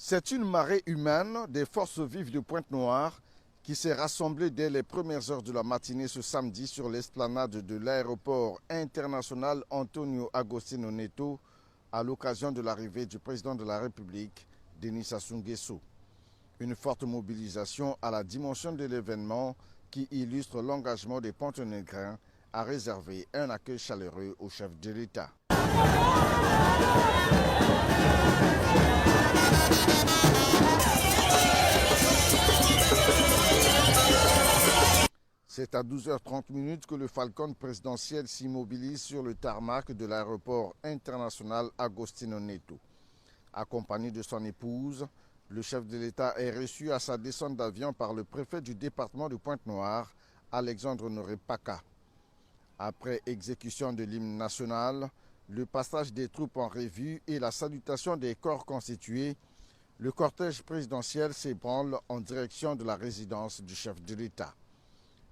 C'est une marée humaine des forces vives de Pointe-Noire qui s'est rassemblée dès les premières heures de la matinée ce samedi sur l'esplanade de l'aéroport international Antonio Agostinho Neto à l'occasion de l'arrivée du président de la République, Denis Sassou Nguesso. Une forte mobilisation à la dimension de l'événement qui illustre l'engagement des Pontenégrins à réserver un accueil chaleureux au chef de l'État. C'est à 12h30 que le Falcon présidentiel s'immobilise sur le tarmac de l'aéroport international Agostinho Neto. Accompagné de son épouse, le chef de l'État est reçu à sa descente d'avion par le préfet du département de Pointe-Noire, Alexandre Honoré Paka. Après exécution de l'hymne national, le passage des troupes en revue et la salutation des corps constitués, le cortège présidentiel s'ébranle en direction de la résidence du chef de l'État.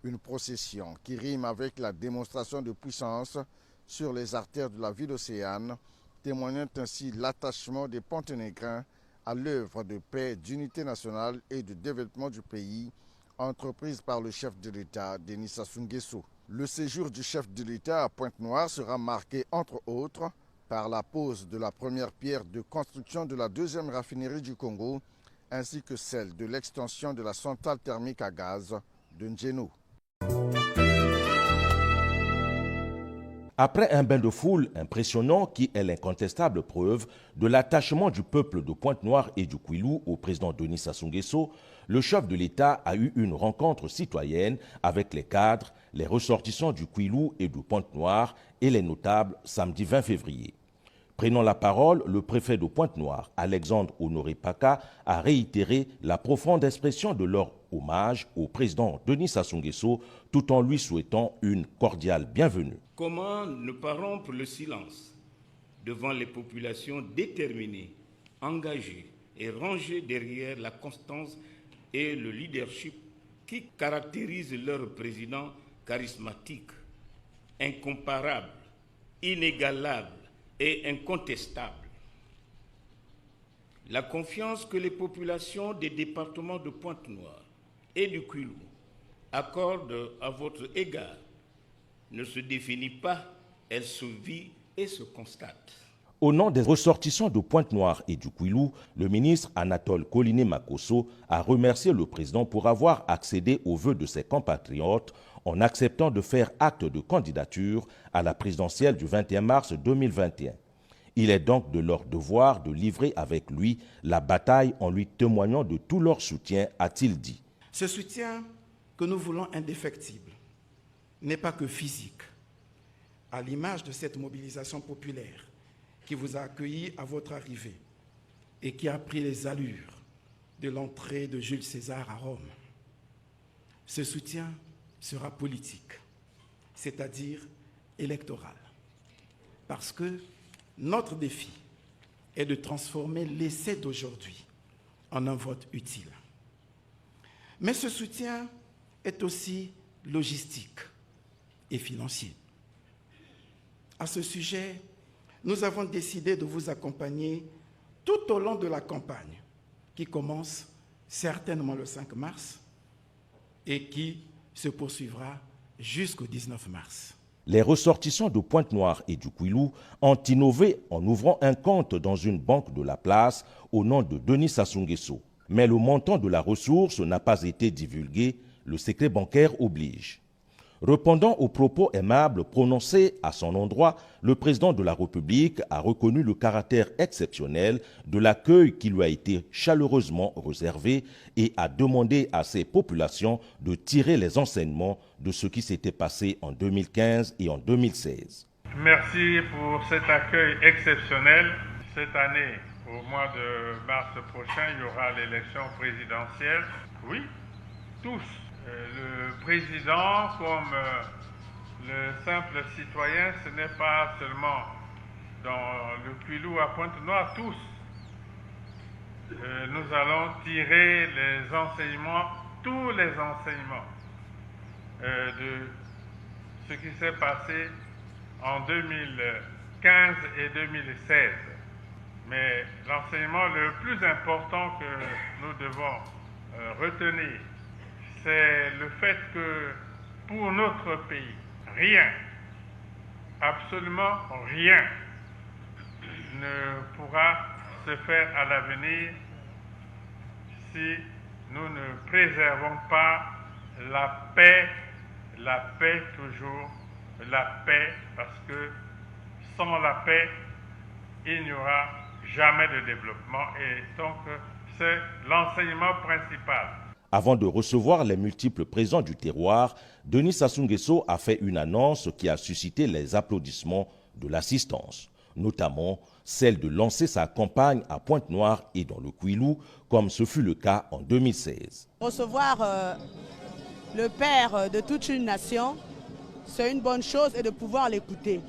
Une procession qui rime avec la démonstration de puissance sur les artères de la ville océane, témoignant ainsi l'attachement des Pontenégrins à l'œuvre de paix, d'unité nationale et de développement du pays, entreprise par le chef de l'État, Denis Sassou Nguesso. Le séjour du chef de l'État à Pointe-Noire sera marqué, entre autres, par la pose de la première pierre de construction de la deuxième raffinerie du Congo, ainsi que celle de l'extension de la centrale thermique à gaz de Njeno. Après un bain de foule impressionnant qui est l'incontestable preuve de l'attachement du peuple de Pointe-Noire et du Kwilu au président Denis Sassou Nguesso, le chef de l'État a eu une rencontre citoyenne avec les cadres, les ressortissants du Kwilu et de Pointe-Noire et les notables samedi 20 février. Prenant la parole, le préfet de Pointe-Noire, Alexandre Honoré Paka, a réitéré la profonde expression de leur hommage au président Denis Sassou Nguesso tout en lui souhaitant une cordiale bienvenue. Comment ne pas rompre le silence devant les populations déterminées, engagées et rangées derrière la constance et le leadership qui caractérisent leur président charismatique, incomparable, inégalable et incontestable. La confiance que les populations des départements de Pointe-Noire et du Kwilu accordent à votre égard ne se définit pas, elle se vit et se constate. Au nom des ressortissants de Pointe-Noire et du Kwilu, le ministre Anatole Koliné-Makosso a remercié le président pour avoir accédé aux vœux de ses compatriotes en acceptant de faire acte de candidature à la présidentielle du 21 mars 2021. Il est donc de leur devoir de livrer avec lui la bataille en lui témoignant de tout leur soutien, a-t-il dit. Ce soutien que nous voulons indéfectible n'est pas que physique. À l'image de cette mobilisation populaire qui vous a accueilli à votre arrivée et qui a pris les allures de l'entrée de Jules César à Rome. Ce soutien sera politique, c'est-à-dire électoral, parce que notre défi est de transformer l'essai d'aujourd'hui en un vote utile. Mais ce soutien est aussi logistique et financier. À ce sujet, nous avons décidé de vous accompagner tout au long de la campagne qui commence certainement le 5 mars et qui se poursuivra jusqu'au 19 mars. Les ressortissants de Pointe-Noire et du Kwilu ont innové en ouvrant un compte dans une banque de la place au nom de Denis Sassou Nguesso. Mais le montant de la ressource n'a pas été divulgué, le secret bancaire oblige. Répondant aux propos aimables prononcés à son endroit, le président de la République a reconnu le caractère exceptionnel de l'accueil qui lui a été chaleureusement réservé et a demandé à ses populations de tirer les enseignements de ce qui s'était passé en 2015 et en 2016. Merci pour cet accueil exceptionnel. Cette année, au mois de mars prochain, il y aura l'élection présidentielle. Oui, tous. Le président, comme le simple citoyen, ce n'est pas seulement dans le Kwilu à Pointe-Noire, tous. Nous allons tirer les enseignements, tous les enseignements de ce qui s'est passé en 2015 et 2016. Mais l'enseignement le plus important que nous devons retenir, c'est le fait que pour notre pays, rien, absolument rien, ne pourra se faire à l'avenir si nous ne préservons pas la paix toujours, la paix, parce que sans la paix, il n'y aura jamais de développement, et donc c'est l'enseignement principal. Avant de recevoir les multiples présents du terroir, Denis Sassou Nguesso a fait une annonce qui a suscité les applaudissements de l'assistance, notamment celle de lancer sa campagne à Pointe-Noire et dans le Kouilou, comme ce fut le cas en 2016. Recevoir le père de toute une nation, c'est une bonne chose, et de pouvoir l'écouter.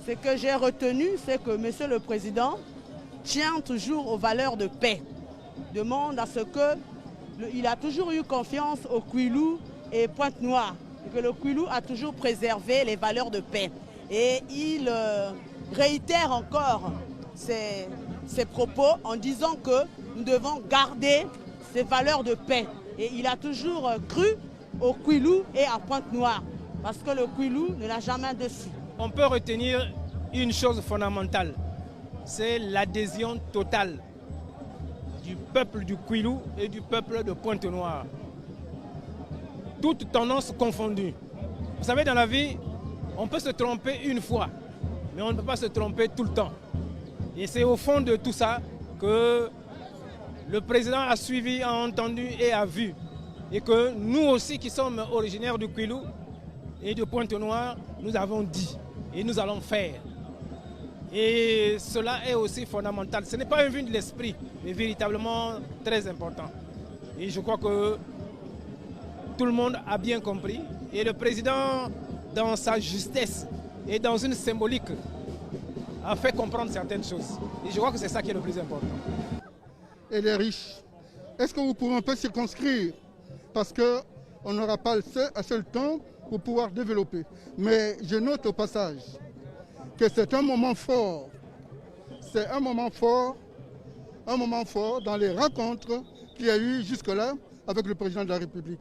Ce que j'ai retenu, c'est que M. le Président tient toujours aux valeurs de paix, demande à ce que il a toujours eu confiance au Kouilou et Pointe-Noire, et que le Kouilou a toujours préservé les valeurs de paix. Et il réitère encore ses propos en disant que nous devons garder ces valeurs de paix. Et il a toujours cru au Kouilou et à Pointe-Noire, parce que le Kouilou ne l'a jamais déçu. On peut retenir une chose fondamentale, c'est l'adhésion totale du peuple du Kouilou et du peuple de Pointe-Noire. Toutes tendances confondues. Vous savez, dans la vie, on peut se tromper une fois, mais on ne peut pas se tromper tout le temps. Et c'est au fond de tout ça que le président a suivi, a entendu et a vu. Et que nous aussi qui sommes originaires du Kouilou et de Pointe-Noire, nous avons dit et nous allons faire. Et cela est aussi fondamental. Ce n'est pas une vue de l'esprit, mais véritablement très important. Et je crois que tout le monde a bien compris. Et le président, dans sa justesse et dans une symbolique, a fait comprendre certaines choses. Et je crois que c'est ça qui est le plus important. Et les riches, est-ce que vous pouvez un peu circonscrire? Parce qu'on n'aura pas assez le temps pour pouvoir développer. Mais je note au passage que c'est un moment fort. C'est un moment fort dans les rencontres qu'il y a eu jusque-là avec le président de la République.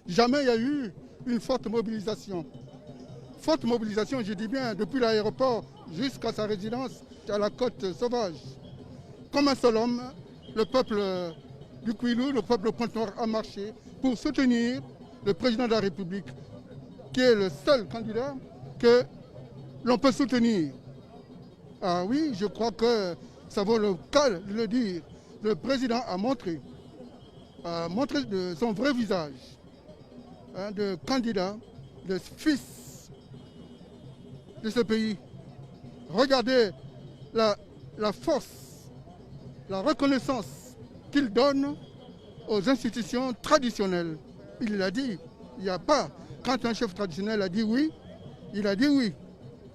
Jamais il y a eu une forte mobilisation. Forte mobilisation, je dis bien, depuis l'aéroport jusqu'à sa résidence à la côte sauvage. Comme un seul homme, le peuple du Kouilou, le peuple de Pointe-Noire a marché pour soutenir le président de la République, qui est le seul candidat que l'on peut soutenir. Ah oui, je crois que ça vaut le cas de le dire. Le président a montré de son vrai visage, de candidat, de fils de ce pays. Regardez la force, la reconnaissance qu'il donne aux institutions traditionnelles. Il l'a dit, il n'y a pas, quand un chef traditionnel a dit oui, il a dit oui.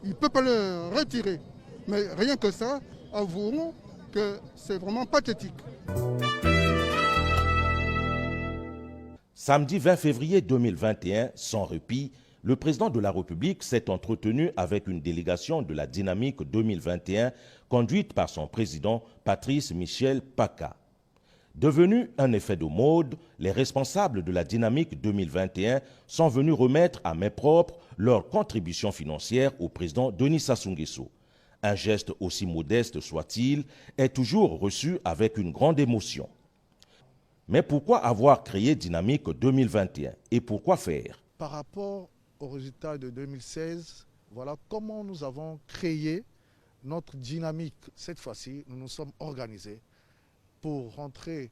Il ne peut pas le retirer. Mais rien que ça, avouons que c'est vraiment pathétique. Samedi 20 février 2021, sans répit, le président de la République s'est entretenu avec une délégation de la Dynamique 2021 conduite par son président Patrice Michel Paka. Devenu un effet de mode, les responsables de la Dynamique 2021 sont venus remettre à main propre leur contribution financière au président Denis Sassou Nguesso. Un geste aussi modeste soit-il est toujours reçu avec une grande émotion. Mais pourquoi avoir créé Dynamique 2021 et pourquoi faire? Par rapport aux résultats de 2016, voilà comment nous avons créé notre dynamique. Cette fois-ci, nous nous sommes organisés pour rentrer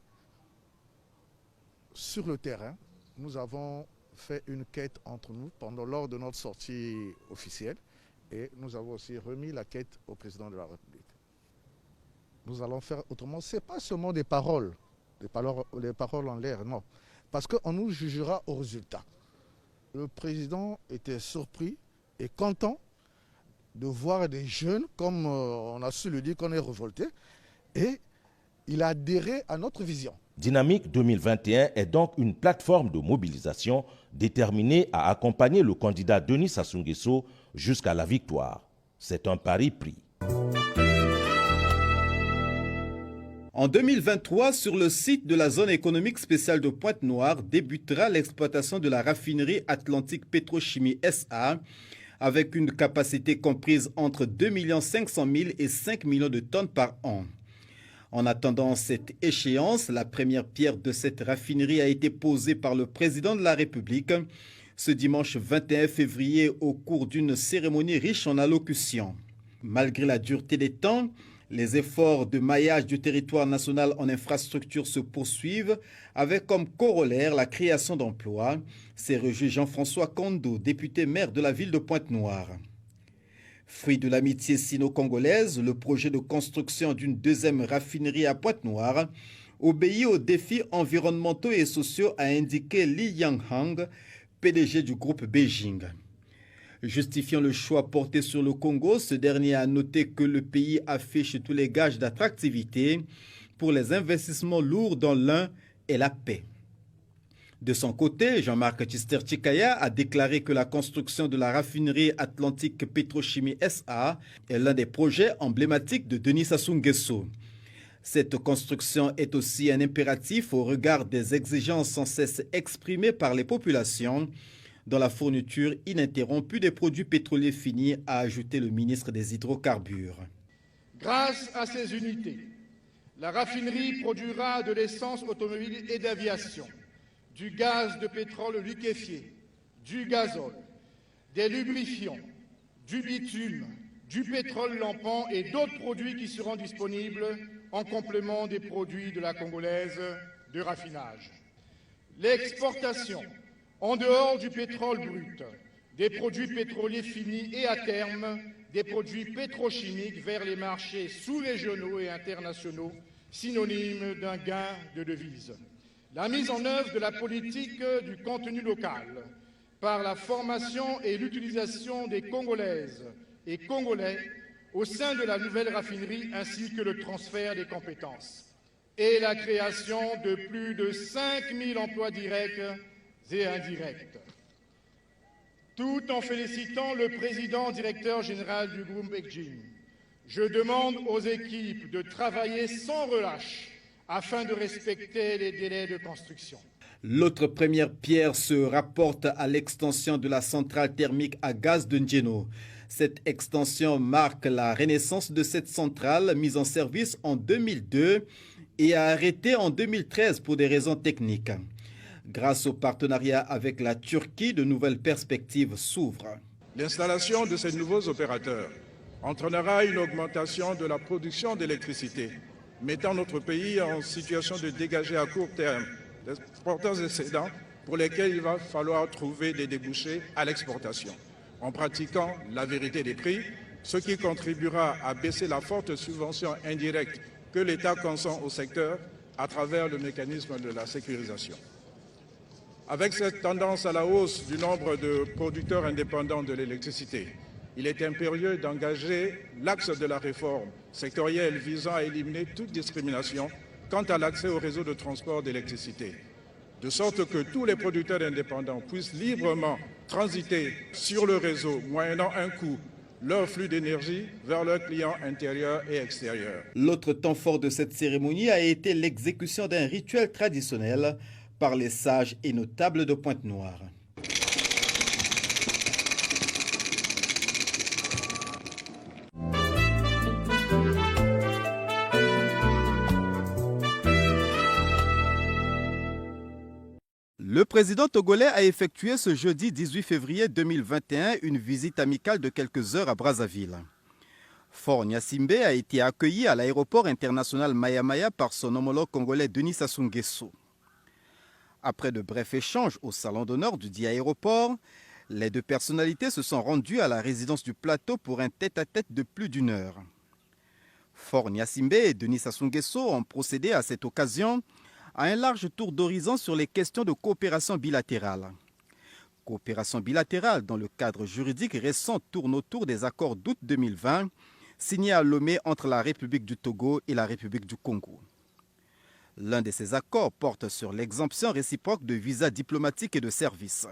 sur le terrain. Nous avons fait une quête entre nous lors de notre sortie officielle et nous avons aussi remis la quête au président de la République. Nous allons faire autrement. Ce n'est pas seulement des paroles en l'air, non. Parce qu'on nous jugera au résultat. Le président était surpris et content de voir des jeunes, comme on a su le dire, qu'on est révoltés, et il a adhéré à notre vision. Dynamique 2021 est donc une plateforme de mobilisation déterminée à accompagner le candidat Denis Sassou Nguesso jusqu'à la victoire. C'est un pari pris. En 2023, sur le site de la zone économique spéciale de Pointe-Noire, débutera l'exploitation de la raffinerie Atlantique Pétrochimie SA avec une capacité comprise entre 2 500 000 et 5 millions de tonnes par an. En attendant cette échéance, la première pierre de cette raffinerie a été posée par le président de la République ce dimanche 21 février au cours d'une cérémonie riche en allocutions. Malgré la dureté des temps, les efforts de maillage du territoire national en infrastructures se poursuivent avec comme corollaire la création d'emplois, s'est réjoui Jean-François Kondo, député maire de la ville de Pointe-Noire. Fruit de l'amitié sino-congolaise, le projet de construction d'une deuxième raffinerie à Pointe-Noire obéit aux défis environnementaux et sociaux, a indiqué Li Yanghang, PDG du groupe Beijing. Justifiant le choix porté sur le Congo, ce dernier a noté que le pays affiche tous les gages d'attractivité pour les investissements lourds dans l'un et la paix. De son côté, Jean-Marc Tchister-Tchikaya a déclaré que la construction de la raffinerie Atlantique Pétrochimie SA est l'un des projets emblématiques de Denis Sassou Nguesso. Cette construction est aussi un impératif au regard des exigences sans cesse exprimées par les populations dans la fourniture ininterrompue des produits pétroliers finis, a ajouté le ministre des Hydrocarbures. Grâce à ces unités, la raffinerie produira de l'essence automobile et d'aviation, du gaz de pétrole liquéfié, du gazole, des lubrifiants, du bitume, du pétrole lampant et d'autres produits qui seront disponibles en complément des produits de la Congolaise de raffinage. L'exportation, en dehors du pétrole brut, des produits pétroliers finis et à terme, des produits pétrochimiques vers les marchés sous-régionaux et internationaux, synonyme d'un gain de devises. La mise en œuvre de la politique du contenu local par la formation et l'utilisation des Congolaises et Congolais au sein de la nouvelle raffinerie ainsi que le transfert des compétences et la création de plus de 5 000 emplois directs et indirects. Tout en félicitant le président directeur général du groupe Beijing, je demande aux équipes de travailler sans relâche afin de respecter les délais de construction. L'autre première pierre se rapporte à l'extension de la centrale thermique à gaz de Ndjeno. Cette extension marque la renaissance de cette centrale mise en service en 2002 et arrêtée en 2013 pour des raisons techniques. Grâce au partenariat avec la Turquie, de nouvelles perspectives s'ouvrent. L'installation de ces nouveaux opérateurs entraînera une augmentation de la production d'électricité, mettant notre pays en situation de dégager à court terme des porteurs excédents pour lesquels il va falloir trouver des débouchés à l'exportation, en pratiquant la vérité des prix, ce qui contribuera à baisser la forte subvention indirecte que l'État consent au secteur à travers le mécanisme de la sécurisation. Avec cette tendance à la hausse du nombre de producteurs indépendants de l'électricité, il est impérieux d'engager l'axe de la réforme sectorielle visant à éliminer toute discrimination quant à l'accès au réseau de transport d'électricité, de sorte que tous les producteurs indépendants puissent librement transiter sur le réseau, moyennant un coût, leur flux d'énergie vers leurs clients intérieurs et extérieurs. L'autre temps fort de cette cérémonie a été l'exécution d'un rituel traditionnel par les sages et notables de Pointe-Noire. Le président togolais a effectué ce jeudi 18 février 2021 une visite amicale de quelques heures à Brazzaville. Faure Gnassingbé a été accueilli à l'aéroport international Maya Maya par son homologue congolais Denis Sassou Nguesso. Après de brefs échanges au salon d'honneur du dit aéroport, les deux personnalités se sont rendues à la résidence du plateau pour un tête-à-tête de plus d'1 heure. Faure Gnassingbé et Denis Sassou Nguesso ont procédé à cette occasion à un large tour d'horizon sur les questions de coopération bilatérale. Coopération bilatérale dont le cadre juridique récent tourne autour des accords d'août 2020 signés à Lomé entre la République du Togo et la République du Congo. L'un de ces accords porte sur l'exemption réciproque de visas diplomatiques et de services.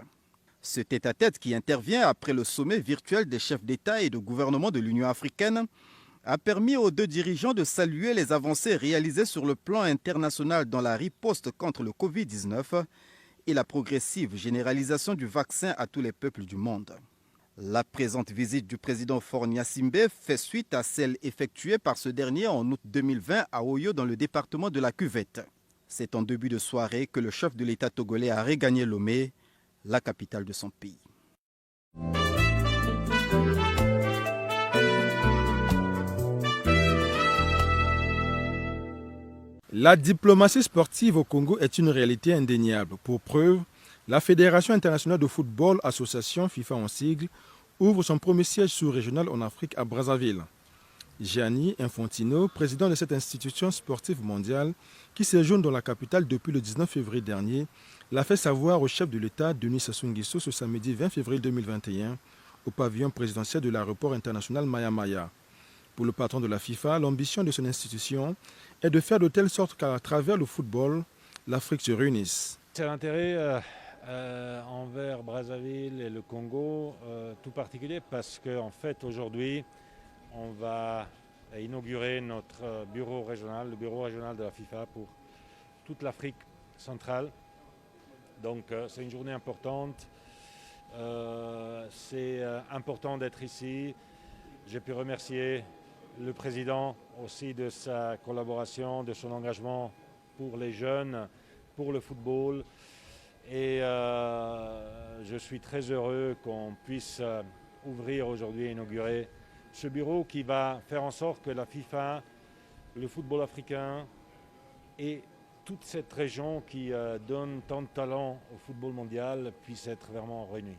Ce tête-à-tête qui intervient après le sommet virtuel des chefs d'État et de gouvernement de l'Union africaine a permis aux deux dirigeants de saluer les avancées réalisées sur le plan international dans la riposte contre le Covid-19 et la progressive généralisation du vaccin à tous les peuples du monde. La présente visite du président Faure Gnassingbé fait suite à celle effectuée par ce dernier en août 2020 à Oyo dans le département de la Cuvette. C'est en début de soirée que le chef de l'État togolais a regagné Lomé, la capitale de son pays. La diplomatie sportive au Congo est une réalité indéniable. Pour preuve, la Fédération internationale de football, association FIFA en sigle, ouvre son premier siège sous-régional en Afrique à Brazzaville. Gianni Infantino, président de cette institution sportive mondiale qui séjourne dans la capitale depuis le 19 février dernier, l'a fait savoir au chef de l'État, Denis Sassou Nguesso, ce samedi 20 février 2021, au pavillon présidentiel de l'aéroport international Maya Maya. Pour le patron de la FIFA, l'ambition de son institution est de faire de telle sorte qu'à travers le football, l'Afrique se réunisse. C'est l'intérêt envers Brazzaville et le Congo tout particulier parce qu'en fait aujourd'hui on va inaugurer notre bureau régional, le bureau régional de la FIFA pour toute l'Afrique centrale. Donc c'est une journée importante, c'est important d'être ici. J'ai pu remercier le président aussi de sa collaboration, de son engagement pour les jeunes, pour le football. Et je suis très heureux qu'on puisse ouvrir aujourd'hui et inaugurer ce bureau qui va faire en sorte que la FIFA, le football africain et toute cette région qui donne tant de talent au football mondial puissent être vraiment réunis.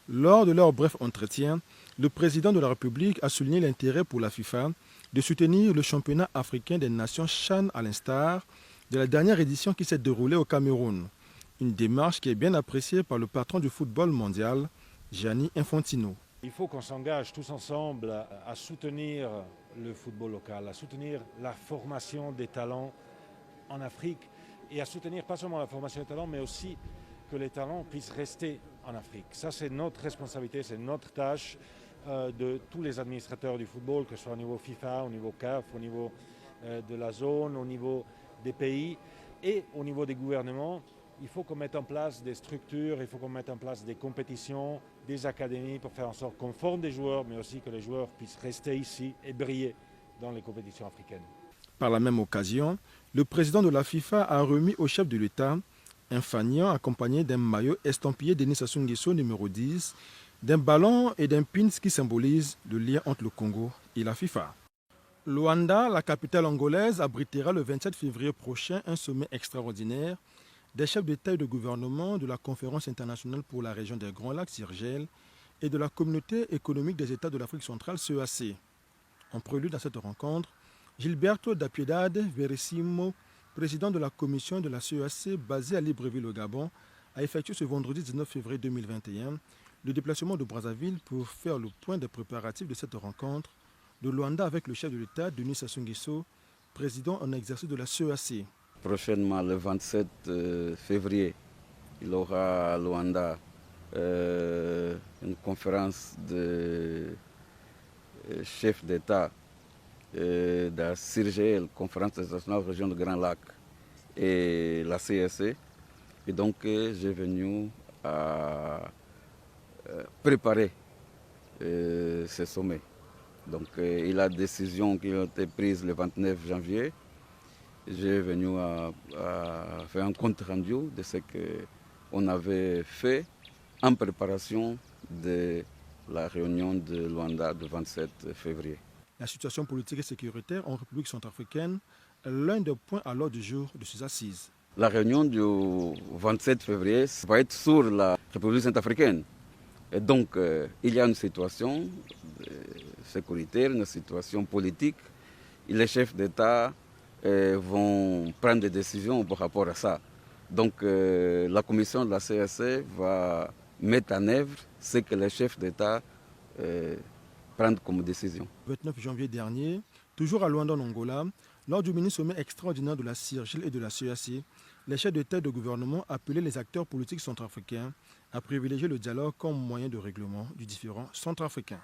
Lors de leur bref entretien, le président de la République a souligné l'intérêt pour la FIFA de soutenir le championnat africain des nations CHAN à l'instar de la dernière édition qui s'est déroulée au Cameroun. Une démarche qui est bien appréciée par le patron du football mondial, Gianni Infantino. Il faut qu'on s'engage tous ensemble à soutenir le football local, à soutenir la formation des talents en Afrique et à soutenir pas seulement la formation des talents, mais aussi que les talents puissent rester en Afrique. Ça, c'est notre responsabilité, c'est notre tâche de tous les administrateurs du football, que ce soit au niveau FIFA, au niveau CAF, au niveau de la zone, au niveau des pays et au niveau des gouvernements. Il faut qu'on mette en place des structures, il faut qu'on mette en place des compétitions, des académies pour faire en sorte qu'on forme des joueurs, mais aussi que les joueurs puissent rester ici et briller dans les compétitions africaines. Par la même occasion, le président de la FIFA a remis au chef de l'État un fanion accompagné d'un maillot estampillé Denis Sassou Nguesso numéro 10, d'un ballon et d'un pins qui symbolise le lien entre le Congo et la FIFA. Luanda, la capitale angolaise, abritera le 27 février prochain un sommet extraordinaire des chefs d'État et de gouvernement de la Conférence internationale pour la région des Grands Lacs CIRGEL et de la Communauté économique des États de l'Afrique centrale CEAC. En prélude à cette rencontre, Gilberto da Piedade Verissimo, président de la commission de la CEAC basée à Libreville au Gabon, a effectué ce vendredi 19 février 2021 le déplacement de Brazzaville pour faire le point des préparatifs de cette rencontre de Luanda avec le chef de l'État, Denis Sassou Nguesso, président en exercice de la CEAC. Prochainement, le 27 février, il aura à Luanda une conférence de chefs d'État de la CIRGEL, Conférence internationale région de Grand Lac, et la CSC. Et donc, j'ai venu à préparer ce sommet. Donc, il y a des décisions qui ont été prises le 29 janvier. J'ai venu à faire un compte rendu de ce qu'on avait fait en préparation de la réunion de Luanda du 27 février. La situation politique et sécuritaire en République centrafricaine est l'un des points à l'ordre du jour de ces assises. La réunion du 27 février va être sur la République centrafricaine. Et donc, il y a une situation sécuritaire, une situation politique. Et les chefs d'État vont prendre des décisions par rapport à ça. Donc, la commission de la CSC va mettre en œuvre ce que les chefs d'État prendre comme décision. Le 29 janvier dernier, toujours à Luanda en Angola, lors du mini-sommet extraordinaire de la CIRGEL et de la CEAC, les chefs d'État et de gouvernement appelaient les acteurs politiques centrafricains à privilégier le dialogue comme moyen de règlement du différend centrafricain.